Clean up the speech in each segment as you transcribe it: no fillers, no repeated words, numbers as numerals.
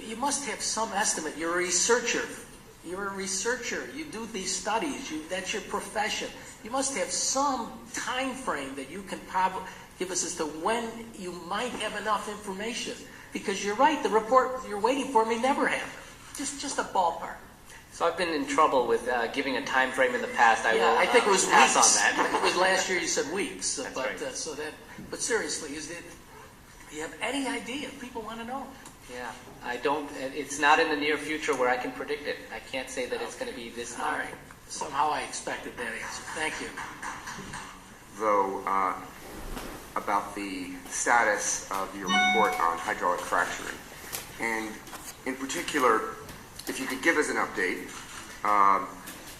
You must have some estimate. You're a researcher. You're a researcher. You do these studies. That's your profession. You must have some time frame that you can probably give us as to when you might have enough information. Because you're right, the report you're waiting for may never happen. Just a ballpark. So I've been in trouble with giving a time frame in the past. I think it was pass weeks. on that. I think it was last year you said weeks. That's but right. But seriously, do you have any idea? People want to know. Yeah, I don't. It's not in the near future where I can predict it. I can't say that it's going to be this All time. right. Somehow I expected that answer. Thank you. Though, about the status of your report on hydraulic fracturing, and in particular, if you could give us an update,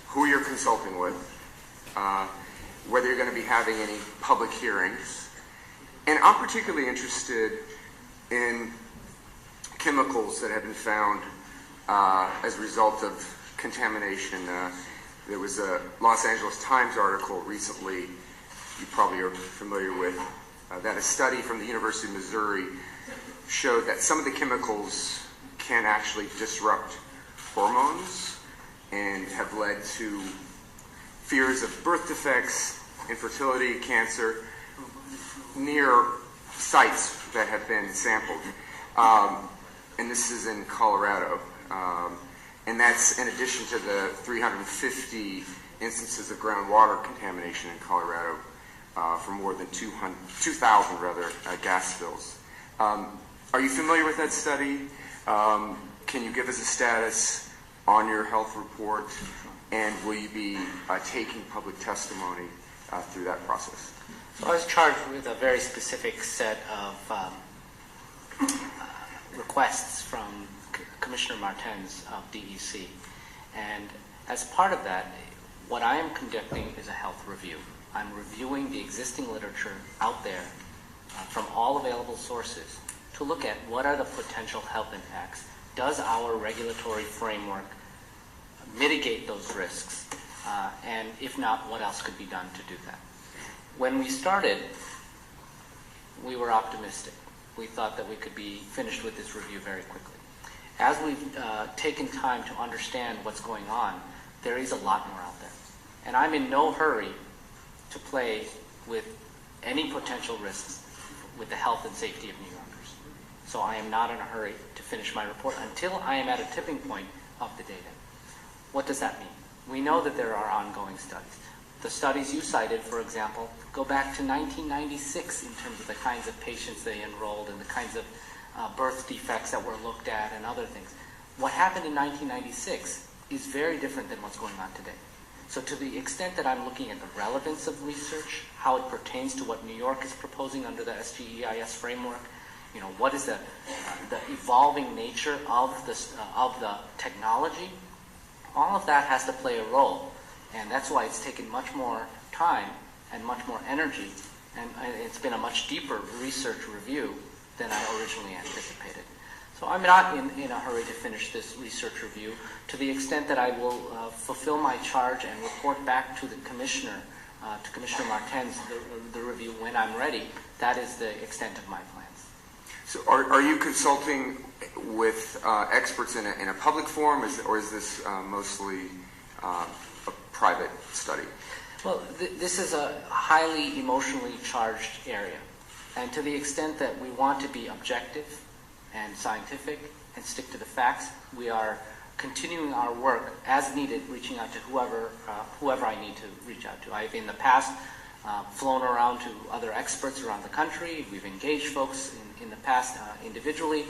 who you're consulting with, whether you're going to be having any public hearings, and I'm particularly interested in chemicals that have been found as a result of contamination. There was a Los Angeles Times article recently, you probably are familiar with, that a study from the University of Missouri showed that some of the chemicals can actually disrupt hormones and have led to fears of birth defects, infertility, cancer, near sites that have been sampled. And this is in Colorado. And that's in addition to the 350 instances of groundwater contamination in Colorado from more than 2,000 gas spills. Are you familiar with that study? Can you give us a status on your health report? And will you be taking public testimony through that process? So I was charged with a very specific set of requests from Commissioner Martens of DEC. And as part of that, what I am conducting is a health review. I'm reviewing the existing literature out there from all available sources to look at what are the potential health impacts. Does our regulatory framework mitigate those risks? And if not, what else could be done to do that? When we started, we were optimistic. We thought that we could be finished with this review very quickly. As we've taken time to understand what's going on, there is a lot more out there. And I'm in no hurry to play with any potential risks with the health and safety of New Yorkers. So I am not in a hurry to finish my report until I am at a tipping point of the data. What does that mean? We know that there are ongoing studies. The studies you cited, for example, go back to 1996 in terms of the kinds of patients they enrolled and the kinds of birth defects that were looked at and other things. What happened in 1996 is very different than what's going on today. So to the extent that I'm looking at the relevance of research, how it pertains to what New York is proposing under the SGEIS framework, what is the evolving nature of the technology, all of that has to play a role. And that's why it's taken much more time and much more energy, and it's been a much deeper research review than I originally anticipated. So I'm not in a hurry to finish this research review. To the extent that I will fulfill my charge and report back to the Commissioner, to Commissioner Martens, the review when I'm ready, that is the extent of my plans. So are you consulting with experts in a public forum, or is this mostly a private study? Well, this is a highly emotionally charged area. And to the extent that we want to be objective and scientific and stick to the facts, we are continuing our work as needed, reaching out to whoever I need to reach out to. I've in the past flown around to other experts around the country. We've engaged folks in the past individually,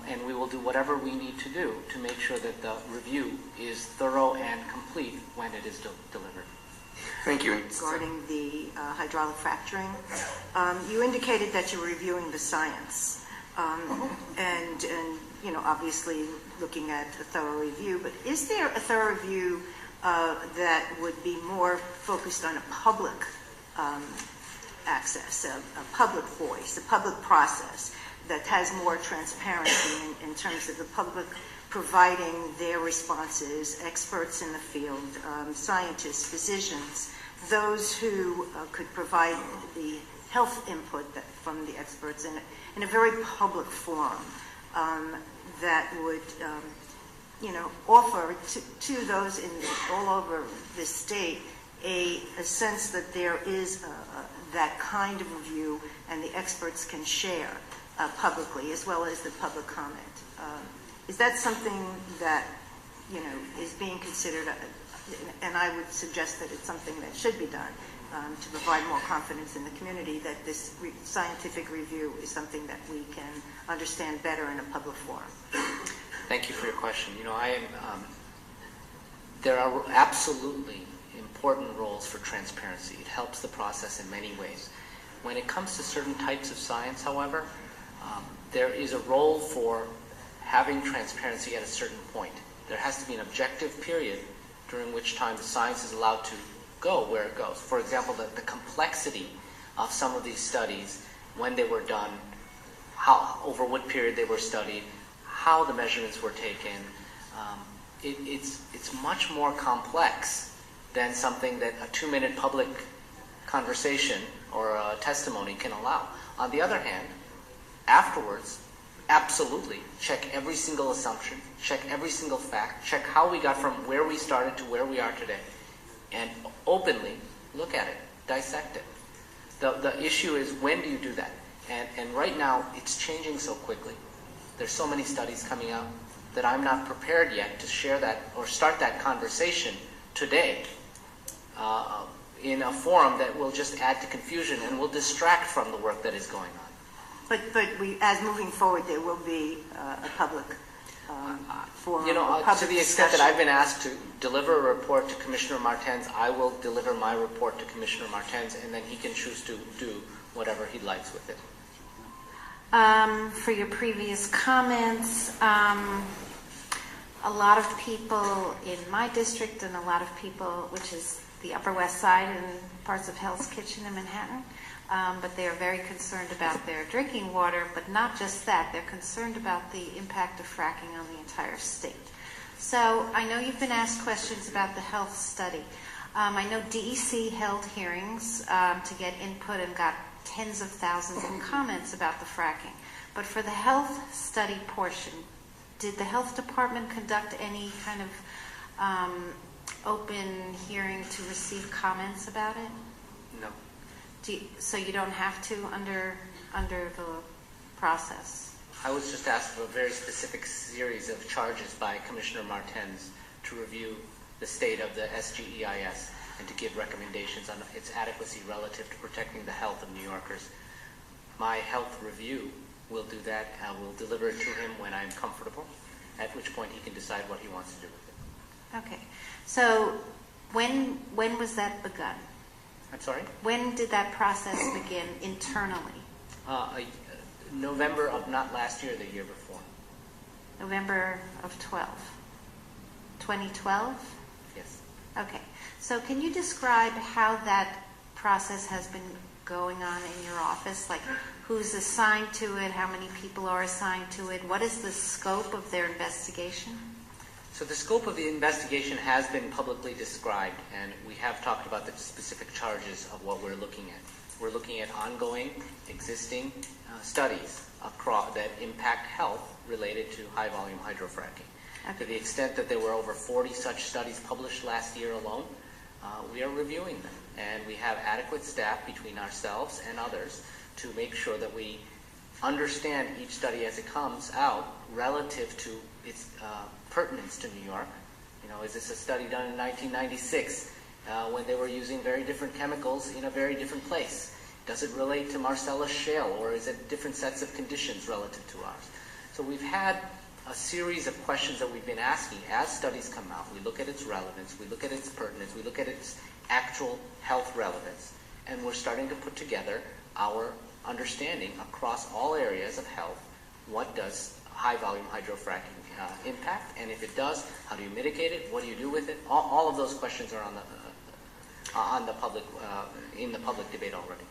and we will do whatever we need to do to make sure that the review is thorough and complete when it is delivered. Thank you. Regarding the hydraulic fracturing, you indicated that you were reviewing the science, and obviously looking at a thorough review. But is there a thorough review that would be more focused on a public access, a public voice, a public process that has more transparency in terms of the public providing their responses, experts in the field, scientists, physicians, those who could provide the health input from the experts in a very public forum that would offer to those all over the state a sense that there is that kind of review and the experts can share publicly as well as the public comment. Is that something that is being considered? And I would suggest that it's something that should be done to provide more confidence in the community that this scientific review is something that we can understand better in a public forum. Thank you for your question. There are absolutely important roles for transparency. It helps the process in many ways. When it comes to certain types of science, however, there is a role for having transparency at a certain point. There has to be an objective period during which time the science is allowed to go where it goes. For example, the complexity of some of these studies, when they were done, over what period they were studied, how the measurements were taken. It's much more complex than something that a 2-minute public conversation or a testimony can allow. On the other hand, afterwards, absolutely check every single assumption, check every single fact, check how we got from where we started to where we are today, and openly look at it, dissect it. The issue is, when do you do that? And right now, it's changing so quickly. There's so many studies coming out that I'm not prepared yet to share that or start that conversation today in a forum that will just add to confusion and will distract from the work that is going on. But as moving forward, there will be a public forum. To the extent that I've been asked to deliver a report to Commissioner Martens, I will deliver my report to Commissioner Martens, and then he can choose to do whatever he likes with it. For your previous comments, a lot of people in my district and a lot of people, which is the Upper West Side and parts of Hell's Kitchen in Manhattan, but they are very concerned about their drinking water, but not just that, they're concerned about the impact of fracking on the entire state. So I know you've been asked questions about the health study. I know DEC held hearings to get input and got tens of thousands of comments about the fracking. But for the health study portion, did the health department conduct any kind of open hearing to receive comments about it? No. So you don't have to under the process? I was just asked for a very specific series of charges by Commissioner Martens to review the state of the SGEIS and to give recommendations on its adequacy relative to protecting the health of New Yorkers. My health review will do that. I will deliver it to him when I'm comfortable, at which point he can decide what he wants to do with it. Okay. So when was that begun? I'm sorry? When did that process begin internally? November of not last year, the year before. November of 2012? Yes. Okay. So can you describe how that process has been going on in your office? Like, who's assigned to it? How many people are assigned to it? What is the scope of their investigation? So the scope of the investigation has been publicly described, and we have talked about the specific charges of what we're looking at. We're looking at ongoing, existing studies that impact health related to high-volume hydrofracking. Okay. To the extent that there were over 40 such studies published last year alone, we are reviewing them, and we have adequate staff between ourselves and others to make sure that we understand each study as it comes out relative to its pertinence to New York. Is this a study done in 1996 when they were using very different chemicals in a very different place? Does it relate to Marcellus Shale, or is it different sets of conditions relative to ours? So we've had a series of questions that we've been asking as studies come out. We look at its relevance, we look at its pertinence, we look at its actual health relevance, and we're starting to put together our understanding across all areas of health. What does high-volume hydrofracking impact? And if it does, how do you mitigate it? What do you do with it? All of those questions are on the public in the public debate already.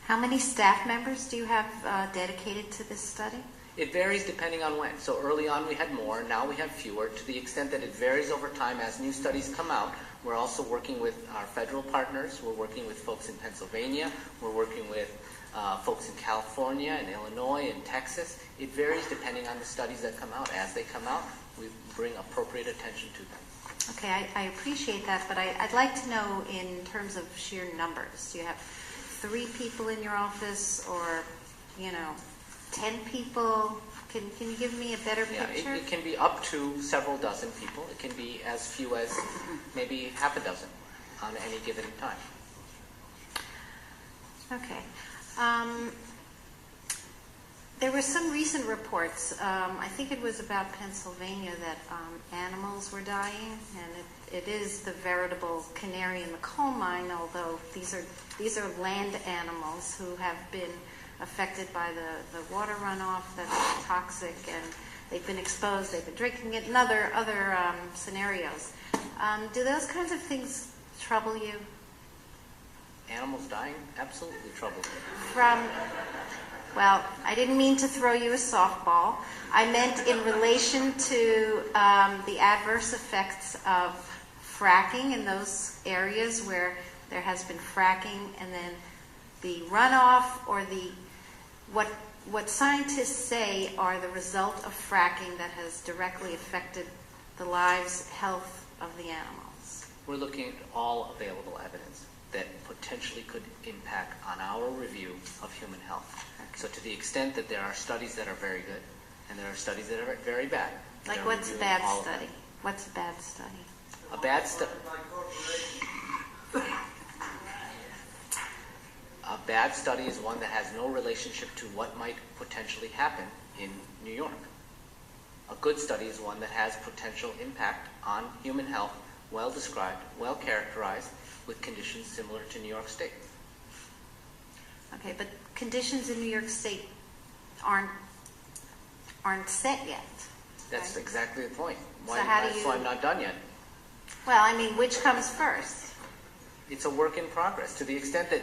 How many staff members do you have dedicated to this study? It varies depending on when. So early on we had more, now we have fewer, to the extent that it varies over time as new studies come out. We're also working with our federal partners. We're working with folks in Pennsylvania. We're working with folks in California and Illinois and Texas. It varies depending on the studies that come out. As they come out, we bring appropriate attention to them. Okay, I appreciate that, but I'd like to know in terms of sheer numbers. Do you have 3 people in your office, or 10 people? Can you give me a better picture? It can be up to several dozen people. It can be as few as maybe half a dozen on any given time. Okay. There were some recent reports, I think it was about Pennsylvania, that animals were dying, and it is the veritable canary in the coal mine, although these are land animals who have been affected by the water runoff that's toxic, and they've been exposed, they've been drinking it, and other scenarios. Do those kinds of things trouble you? Animals dying absolutely troubles me. Well, I didn't mean to throw you a softball. I meant in relation to the adverse effects of fracking in those areas where there has been fracking, and then the runoff or what scientists say are the result of fracking that has directly affected the lives, health of the animals. We're looking at all available evidence that potentially could impact on our review of human health. Okay. So to the extent that there are studies that are very good and there are studies that are very bad. Like what's a bad study? What's a bad study? A bad study. A bad study is one that has no relationship to what might potentially happen in New York. A good study is one that has potential impact on human health, well described, well characterized, with conditions similar to New York State. Okay, but conditions in New York State aren't set yet. That's right? Exactly the point. So how do you... That's why I'm not done yet. Well, I mean, which comes first? It's a work in progress. To the extent that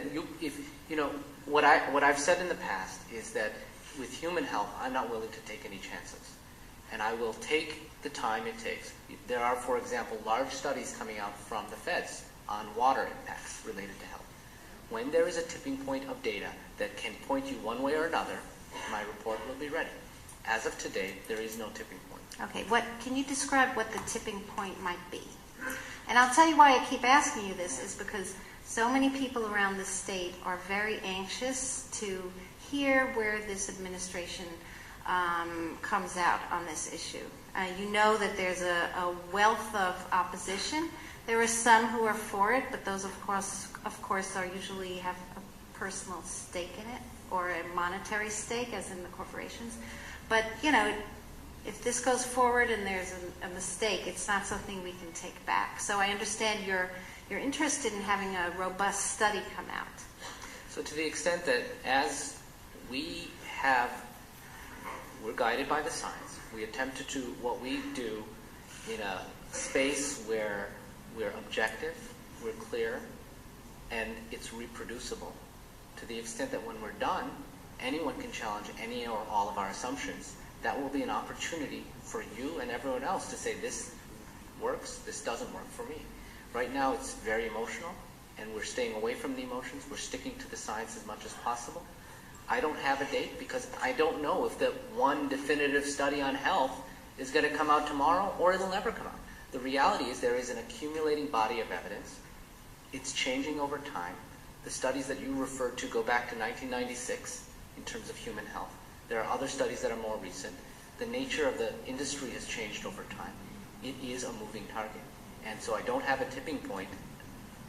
what I've said in the past is that with human health, I'm not willing to take any chances, and I will take the time it takes. There are, for example, large studies coming out from the feds on water impacts related to health. When there is a tipping point of data that can point you one way or another, my report will be ready. As of today, there is no tipping point. Okay, can you describe what the tipping point might be? And I'll tell you why I keep asking you this is because so many people around the state are very anxious to hear where this administration comes out on this issue. You know that there's a wealth of opposition. There are some who are for it, but those, of course, are usually have a personal stake in it or a monetary stake, as in the corporations. But if this goes forward and there's a mistake, it's not something we can take back. So I understand you're interested in having a robust study come out. So to the extent that as we're guided by the science, we attempt to do what we do in a space where we're objective, we're clear, and it's reproducible. To the extent that when we're done, anyone can challenge any or all of our assumptions. That will be an opportunity for you and everyone else to say, this works, this doesn't work for me. Right now it's very emotional, and we're staying away from the emotions. We're sticking to the science as much as possible. I don't have a date because I don't know if the one definitive study on health is going to come out tomorrow or it'll never come out. The reality is there is an accumulating body of evidence. It's changing over time. The studies that you referred to go back to 1996 in terms of human health. There are other studies that are more recent. The nature of the industry has changed over time. It is a moving target. And so I don't have a tipping point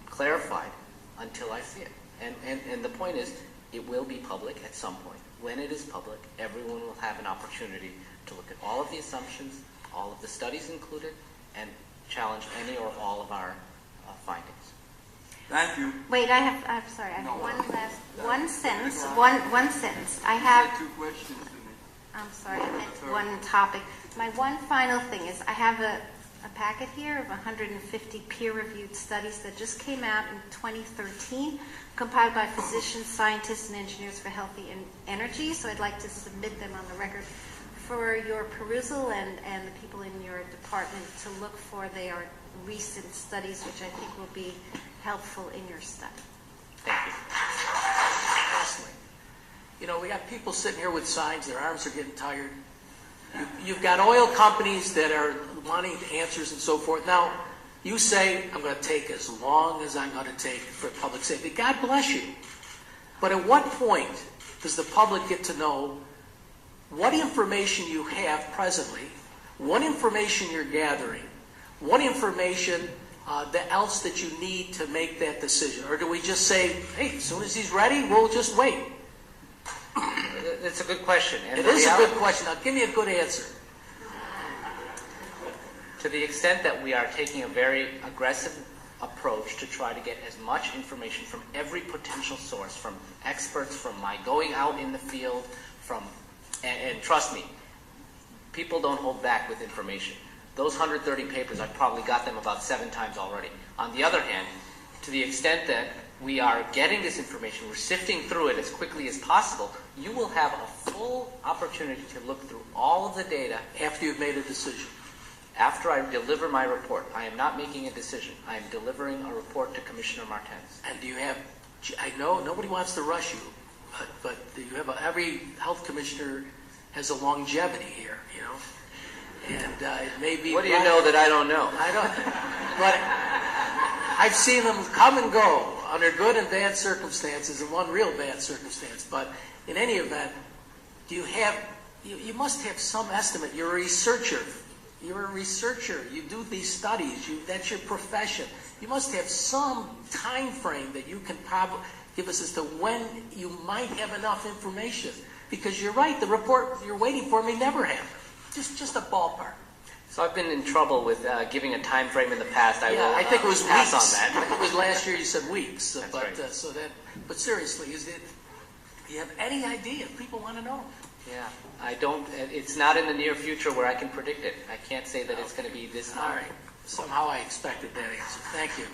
clarified until I see it. And the point is, It will be public at some point. When it is public, everyone will have an opportunity to look at all of the assumptions, all of the studies included, and challenge any or all of our findings. Thank you. Wait, I'm sorry, I have one sentence. I You have, had 2 questions to me. I'm sorry, I meant one topic. My one final thing is I have a packet here of 150 peer-reviewed studies that just came out in 2013, compiled by physicians, scientists, and engineers for healthy energy. So I'd like to submit them on the record for your perusal and the people in your department to look for. They are recent studies, which I think will be helpful in your study. Thank you. Wrestling. You know, we got people sitting here with signs, their arms are getting tired. You've got oil companies that are wanting answers and so forth. Now, you say, I'm going to take as long as I'm going to take for public safety. God bless you. But at what point does the public get to know what information you have presently, what information you're gathering, what information else that you need to make that decision? Or do we just say, hey, as soon as he's ready, we'll just wait? It's a good question. And It is a good question. Now, give me a good answer. To the extent that we are taking a very aggressive approach to try to get as much information from every potential source, from experts, from my going out in the field, and trust me, people don't hold back with information. Those 130 papers, I've probably got them about 7 times already. On the other hand, to the extent that we are getting this information, we're sifting through it as quickly as possible, you will have a full opportunity to look through all of the data After you've made a decision. after I deliver my report. I am not making a decision. I am delivering a report to Commissioner Martens. And do you have, I know nobody wants to rush you, but do you have every health commissioner has a longevity here, you know? And it may be... What do you know that I don't know? I don't, but I've seen them come and go under good and bad circumstances, and one real bad circumstance. But in any event, do you have, you must have some estimate. You're a researcher. You're a researcher. You do these studies. That's your profession. You must have some time frame that you can probably give us as to when you might have enough information. Because you're right, the report you're waiting for may never happen. Just a ballpark. So I've been in trouble with giving a time frame in the past. I will I think it was pass weeks. on that. I think it was last year you said weeks. That's but right. But seriously, do you have any idea? People want to know. Yeah, I don't. It's not in the near future where I can predict it. I can't say that it's going to be this All long. right. Somehow I expected that answer. Thank you.